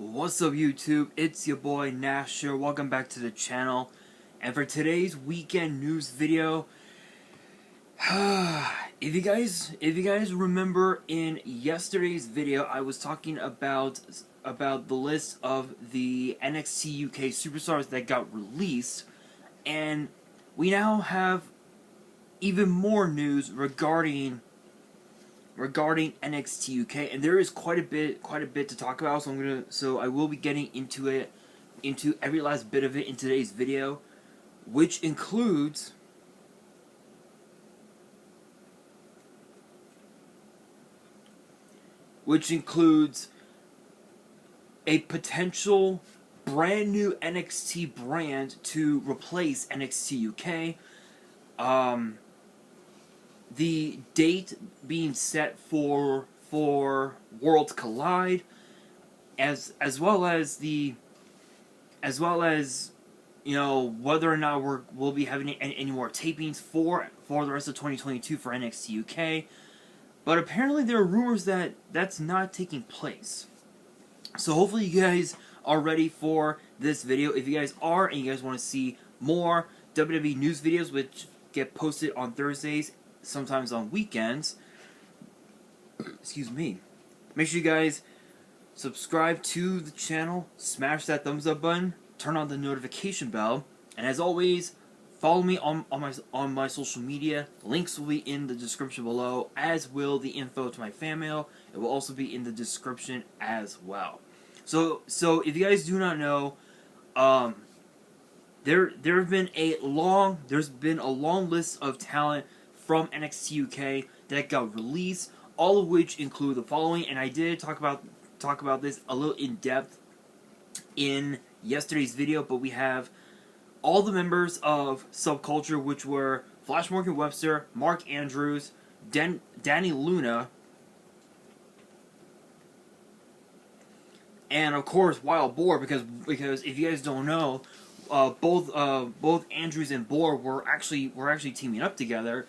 What's up YouTube, it's your boy Nash here, welcome back to the channel. And for today's weekend news video, if you guys remember in yesterday's video, I was talking about the list of the NXT UK superstars that got released, and we now have even more news regarding NXT UK, and there is quite a bit to talk about. So I will be getting into every last bit of it in today's video, which includes a potential brand new NXT brand to replace NXT UK. The date being set for Worlds Collide, as well as you know, whether or not we'll be having any more tapings for the rest of 2022 for NXT UK. But apparently there are rumors that that's not taking place. So hopefully you guys are ready for this video. If you guys are and you guys want to see more WWE news videos, which get posted on Thursdays, sometimes on weekends, excuse me, make sure you guys subscribe to the channel, smash that thumbs up button, turn on the notification bell, and as always, follow me on my social media. Links will be in the description below, as will the info to my fan mail. It will also be in the description as well. So if you guys do not know, there's been a long list of talent from NXT UK that got released, all of which include the following, and I did talk about this a little in depth in yesterday's video, but we have all the members of Subculture, which were Flash Morgan Webster, Mark Andrews, Danny Luna, and of course Wild Boar, because if you guys don't know, both Andrews and Boar were actually teaming up together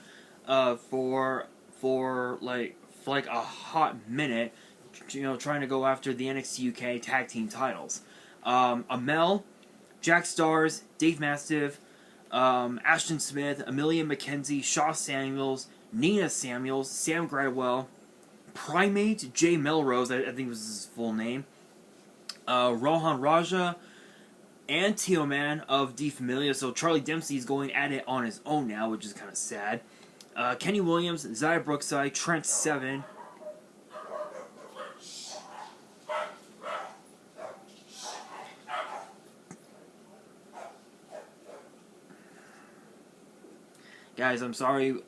for like a hot minute, you know, trying to go after the NXT UK tag team titles. Amel, Jack Stars, Dave Mastiff, Ashton Smith, Amelia McKenzie, Shaw Samuels, Nina Samuels, Sam Gradwell, Primate, Jay Melrose, I think was his full name, Rohan Raja, and Teo-Man of D Familia. So Charlie Dempsey is going at it on his own now, which is kind of sad. Kenny Williams, Zaya Brookside, Trent Seven, guys, I'm sorry.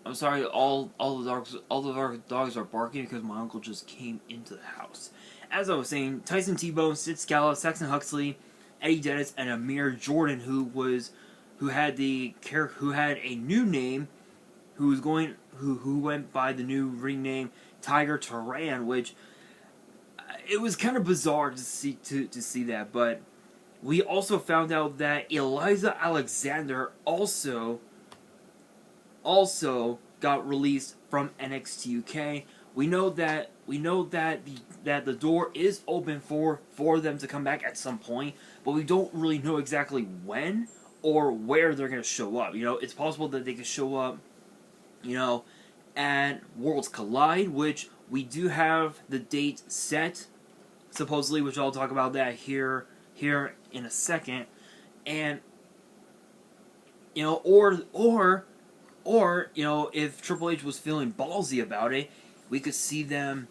All the dogs are barking because my uncle just came into the house. As I was saying, Tyson T-Bone, Sid Scala, Saxon Huxley, Eddie Dennis, and Amir Jordan, who had a new name, who went by the new ring name Tiger Turan, which it was kind of bizarre to see that. But we also found out that Eliza Alexander also got released from NXT UK. We know that the door is open for them to come back at some point, but we don't really know exactly when or where they're going to show up. You know, it's possible that they could show up, you know, at Worlds Collide, which we do have the date set, supposedly, which I'll talk about that here in a second. And, you know, or you know, if Triple H was feeling ballsy about it, we could see them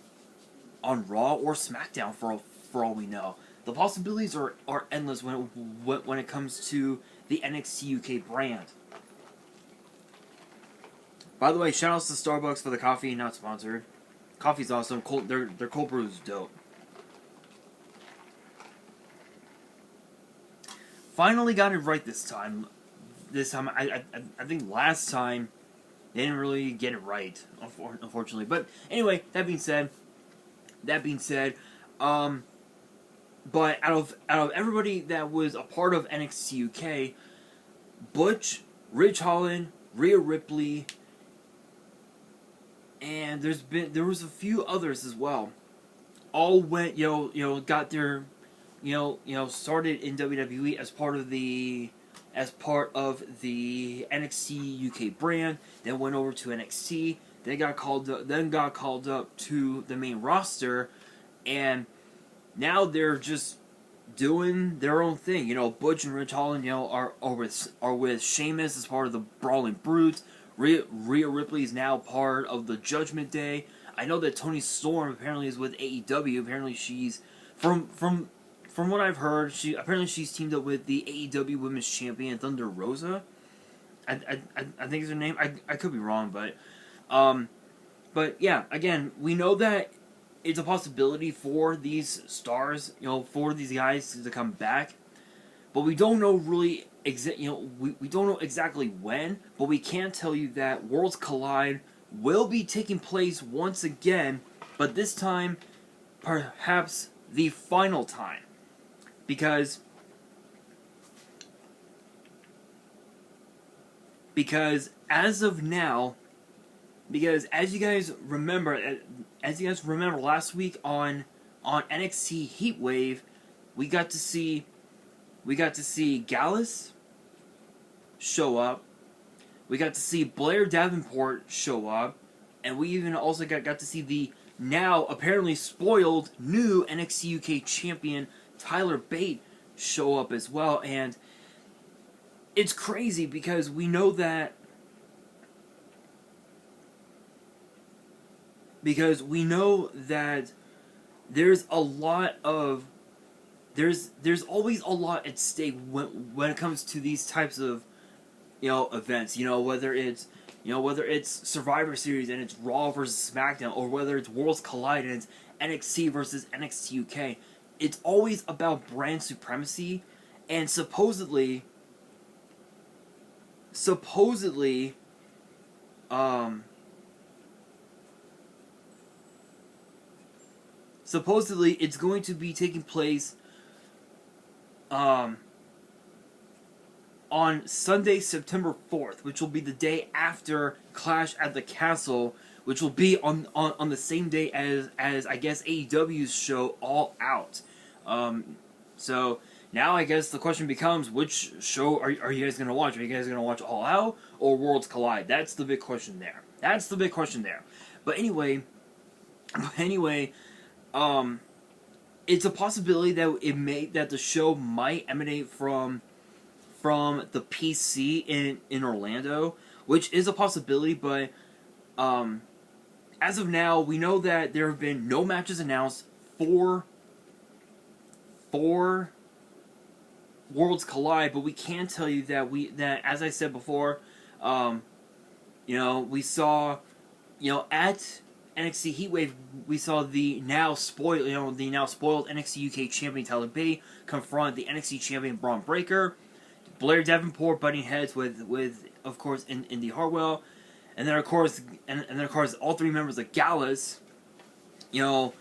on Raw or SmackDown for all we know. The possibilities are endless when it comes to the NXT UK brand. By the way, shoutouts to Starbucks for the coffee, not sponsored. Coffee's awesome. Their cold brew is dope. Finally got it right this time. I think last time they didn't really get it right, unfortunately. But anyway, that being said, but out of everybody that was a part of NXT UK, Butch, Ridge Holland, Rhea Ripley, and there was a few others as well, all went got their started in WWE as part of the NXT UK brand, then went over to NXT, then got called up to the main roster, and now they're just doing their own thing. Butch and Rich Holland, are with Sheamus as part of the Brawling Brutes. Rhea Ripley is now part of the Judgment Day. I know that Toni Storm apparently is with AEW. Apparently she's from what I've heard, she's teamed up with the AEW Women's Champion Thunder Rosa. I think is her name. I could be wrong, but yeah. Again, we know that it's a possibility for these stars, for these guys to come back, but we don't know really we don't know exactly when. But we can tell you that Worlds Collide will be taking place once again, but this time, perhaps the final time. Because as of now, as you guys remember last week on NXT Heatwave, we got to see Gallus show up. We got to see Blair Davenport show up, and we even also got to see the now apparently spoiled new NXT UK champion Tyler Bate show up as well. And it's crazy because we know that there's always a lot at stake when it comes to these types of events. Whether it's Survivor Series and it's Raw versus SmackDown, or whether it's Worlds Collide and it's NXT versus NXT UK. It's always about brand supremacy, and supposedly, it's going to be taking place on Sunday, September 4th, which will be the day after Clash at the Castle, which will be on the same day as I guess AEW's show All Out. So now I guess the question becomes, which show are you guys going to watch? Are you guys going to watch All Out or Worlds Collide? That's the big question there. But anyway, it's a possibility that the show might emanate from the PC in Orlando, which is a possibility, but as of now, we know that there have been no matches announced for Worlds Collide, but we can tell you that as I said before, we saw, at NXT Heatwave, we saw the now spoiled NXT UK champion Tyler Bate confront the NXT champion Braun Breaker. Blair Davenport butting heads with of course Indy Hartwell, and then of course all three members of Gallus, taking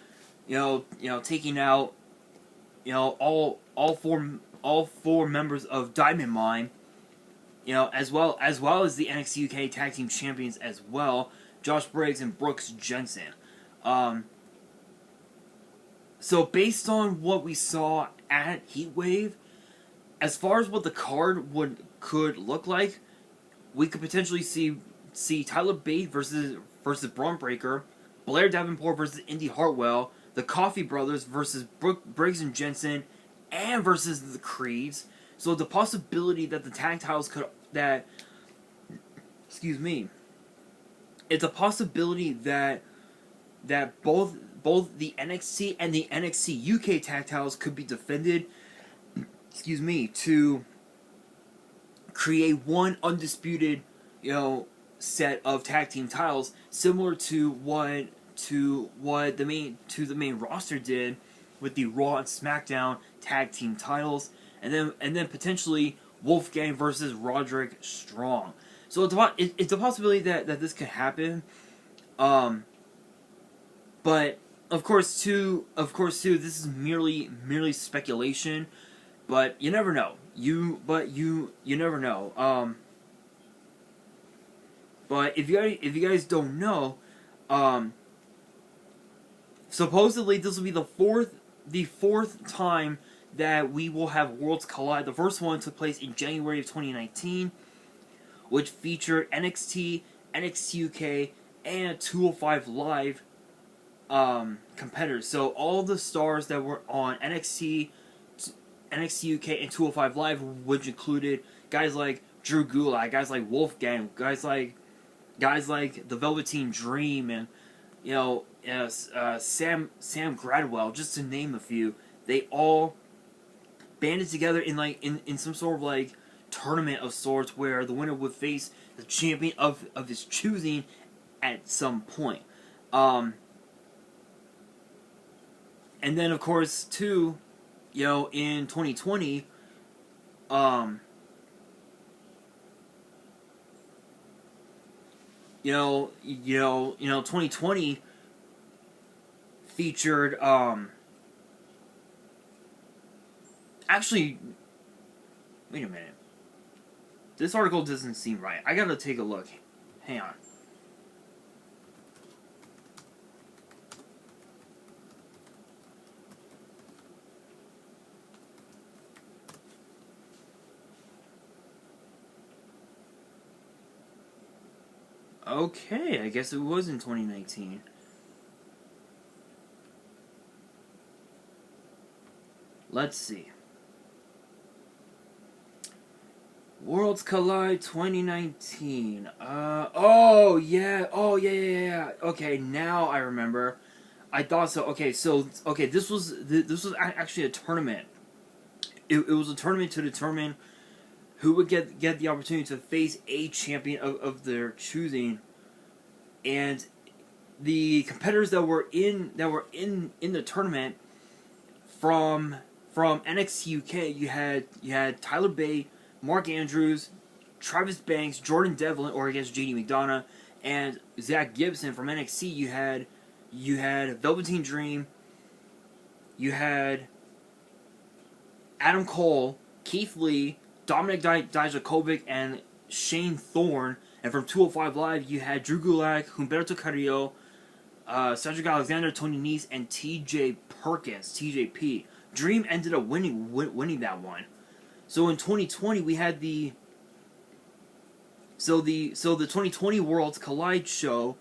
out all four members of Diamond Mine, as well as the NXT UK Tag Team Champions as well, Josh Briggs and Brooks Jensen. So based on what we saw at Heatwave, as far as what the card could look like, we could potentially see Tyler Bate versus Braun Breaker, Blair Davenport versus Indy Hartwell, the Coffey Brothers versus Briggs and Jensen, and versus the Creeds. So the possibility that the tag titles it's a possibility that both the NXT and the NXT UK tag titles could be defended, to create one undisputed, set of tag team titles, similar to what the main roster did with the Raw and SmackDown tag team titles, and then potentially Wolfgang versus Roderick Strong. So it's a possibility that this could happen, but of course too, this is merely speculation. But you never know. You never know. But if you guys don't know, supposedly this will be the fourth time that we will have Worlds Collide. The first one took place in January of 2019, which featured NXT, NXT UK, and 205 Live competitors. So all the stars that were on NXT UK, and 205 Live, which included guys like Drew Gulak, guys like Wolfgang, guys like the Velveteen Dream, and Sam Gradwell, just to name a few. They all banded together in some sort of like tournament of sorts, where the winner would face the champion of his choosing at some point. And then of course too, in 2020, 2020 featured actually, wait a minute. This article doesn't seem right. I gotta take a look. Hang on. Okay, I guess it was in 2019. Let's see. Worlds Collide 2019. Oh yeah. Okay, now I remember. I thought so. Okay, this was actually a tournament. It was a tournament to determine who would get the opportunity to face a champion of their choosing, and the competitors that were in the tournament from NXT UK, you had Tyler Bate, Mark Andrews, Travis Banks, Jordan Devlin, or I guess JD McDonough, and Zach Gibson. From NXT, you had Velveteen Dream, you had Adam Cole, Keith Lee, Dominic Dijakovic, and Shane Thorne. And from 205 Live, you had Drew Gulak, Humberto Carrillo, Cedric Alexander, Tony Nese, and TJ Perkins, TJP. Dream ended up winning that one. So in 2020, we had the 2020 Worlds Collide show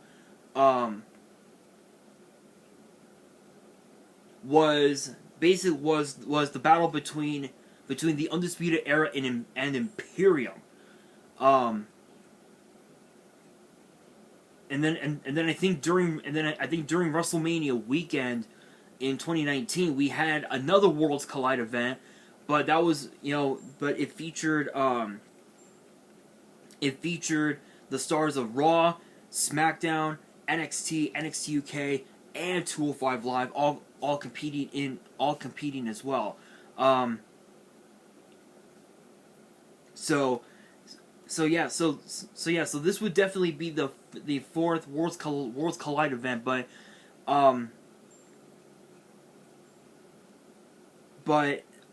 was the battle between the Undisputed Era and Imperium. And then I think during WrestleMania weekend in 2019, we had another Worlds Collide event, but that was but it featured the stars of Raw, SmackDown, NXT, NXT UK, and 205 Live, all competing as well. So this would definitely be the fourth Worlds Collide event, but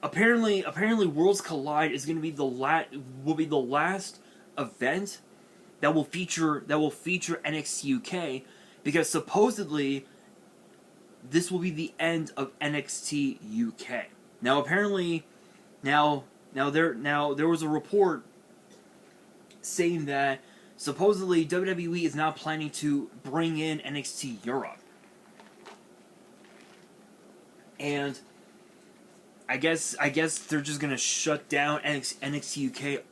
apparently Worlds Collide is going to be the last event that will feature NXT UK, because supposedly this will be the end of NXT UK. Now apparently there was a report saying that supposedly WWE is now planning to bring in NXT Europe. And I guess they're just gonna shut down NXT UK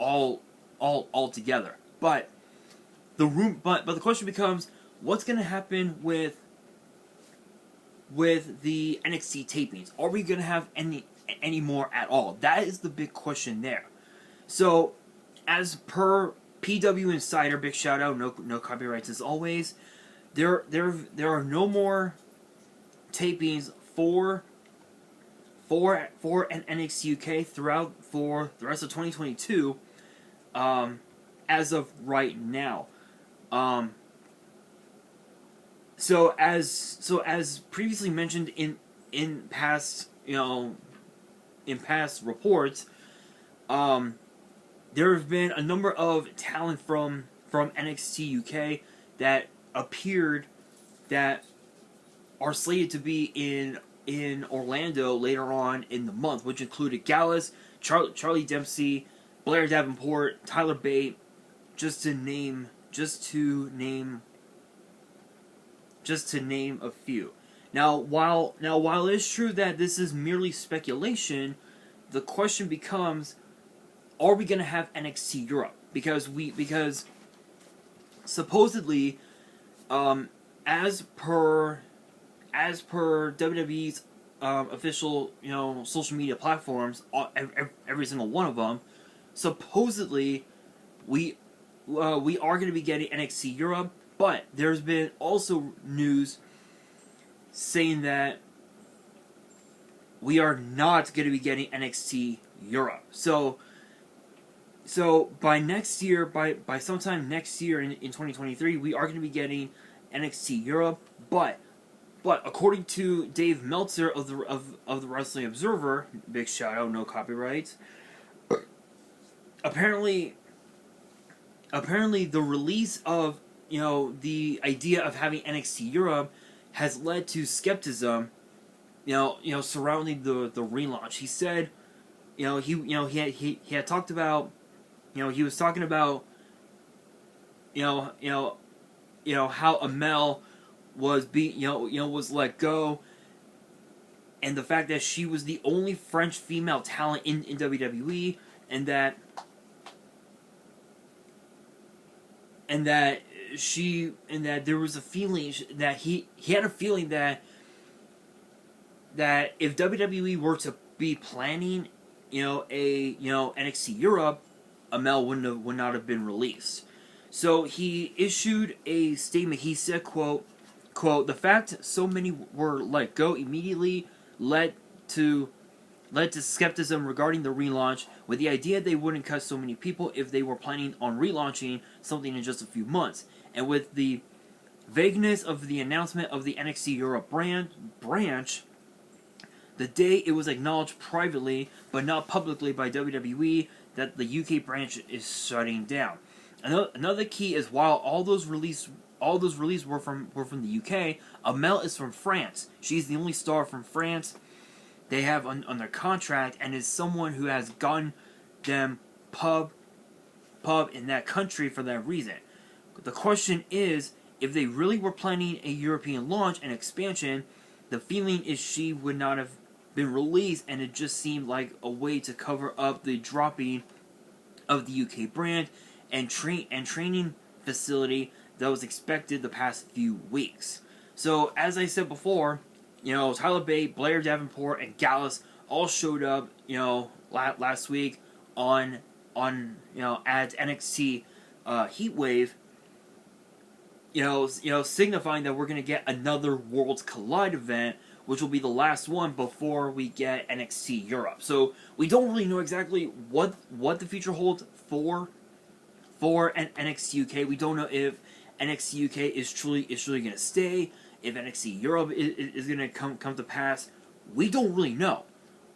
altogether. But the question becomes, what's gonna happen with the NXT tapings? Are we gonna have any more at all? That is the big question there. So, as per PW Insider, big shout out, no copyrights as always. There are no more tapings for an NXT UK for the rest of 2022, as of right now. So as previously mentioned in past reports, there have been a number of talent from NXT UK that appeared that are slated to be in in Orlando later on in the month, which included Gallus, Charlie Dempsey, Blair Davenport, Tyler Bate, just to name a few. Now, while it is true that this is merely speculation, the question becomes: are we going to have NXT Europe? Because supposedly, as per WWE's official social media platforms, every single one of them, supposedly we are going to be getting NXT Europe, but there's been also news saying that we are not going to be getting NXT Europe. So by next year, by sometime next year in 2023, we are going to be getting NXT Europe, but according to Dave Meltzer of the Wrestling Observer, big shout out, no copyrights. Apparently the release of the idea of having NXT Europe has led to skepticism, surrounding the relaunch. He said, he had talked about, he was talking about, how Amel was was let go, and the fact that she was the only French female talent in WWE, and that there was a feeling that he had a feeling that if WWE were to be planning NXT Europe, Amel would not have been released. So he issued a statement. He said, quote, the fact so many were let go immediately led to skepticism regarding the relaunch, with the idea they wouldn't cut so many people if they were planning on relaunching something in just a few months. And with the vagueness of the announcement of the NXT Europe branch, the day it was acknowledged privately but not publicly by WWE that the UK branch is shutting down. Another key is, while all those releases were from the UK, Amel is from France. She's the only star from France they have under contract, and is someone who has gotten them pub in that country for that reason. But the question is, if they really were planning a European launch and expansion, the feeling is she would not have been released, and it just seemed like a way to cover up the dropping of the UK brand and training facility that was expected the past few weeks. So, as I said before, Tyler Bate, Blair Davenport, and Gallus all showed up, last week on at NXT Heatwave, signifying that we're going to get another Worlds Collide event, which will be the last one before we get NXT Europe. So we don't really know exactly what the future holds for NXT UK. We don't know if NXT UK is truly going to stay, if NXT Europe is going to come to pass. We don't really know.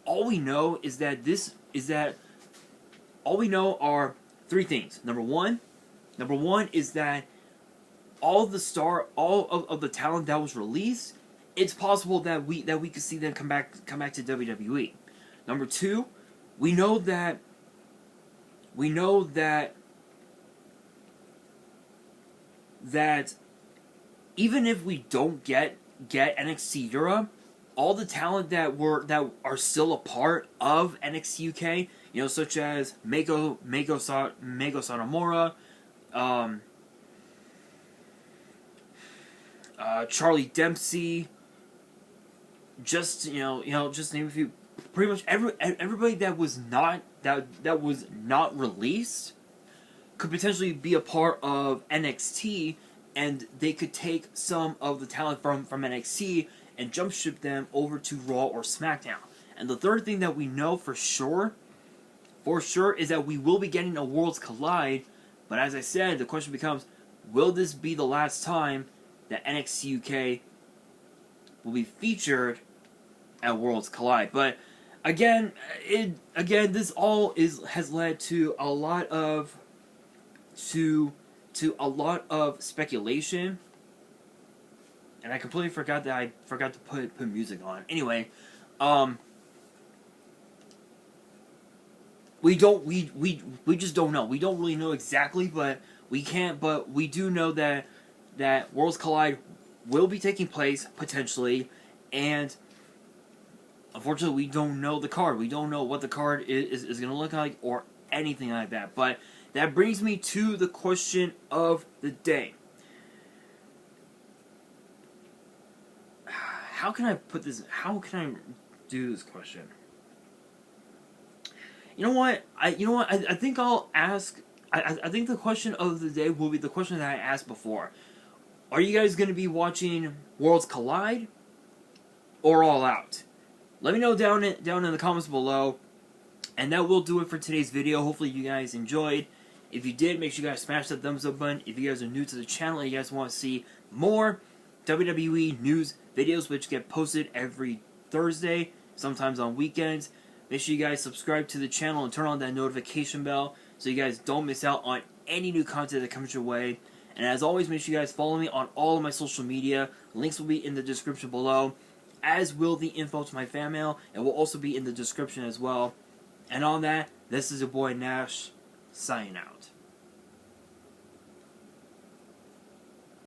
All we know all we know are three things. Number one is that all of the talent that was released, it's possible that we could see them come back to WWE. Number two, we know that even if we don't get NXT Europe, all the talent that are still a part of NXT UK, such as Meiko Satomura, Charlie Dempsey, just name a few. Pretty much everybody that was not released could potentially be a part of NXT, and they could take some of the talent from NXT and jump ship them over to Raw or SmackDown. And the third thing that we know for sure, is that we will be getting a Worlds Collide. But as I said, the question becomes, will this be the last time that NXT UK will be featured at Worlds Collide? But again, this all has led to a lot of speculation And I completely forgot that I forgot to put music on. Anyway, we just don't know. We don't really know exactly, but we do know that Worlds Collide will be taking place potentially, and unfortunately we don't know the card. We don't know what the card is going to look like or anything like that. But that brings me to the question of the day. How can I put this? How can I do this question? You know what? I think I'll ask. I think the question of the day will be the question that I asked before. Are you guys going to be watching Worlds Collide or All Out? Let me know down in the comments below. And that will do it for today's video. Hopefully you guys enjoyed. If you did, make sure you guys smash that thumbs up button. If you guys are new to the channel and you guys want to see more WWE news videos, which get posted every Thursday, sometimes on weekends, make sure you guys subscribe to the channel and turn on that notification bell so you guys don't miss out on any new content that comes your way. And as always, make sure you guys follow me on all of my social media. Links will be in the description below, as will the info to my fan mail. It will also be in the description as well. And on that, this is your boy Nash, signing out.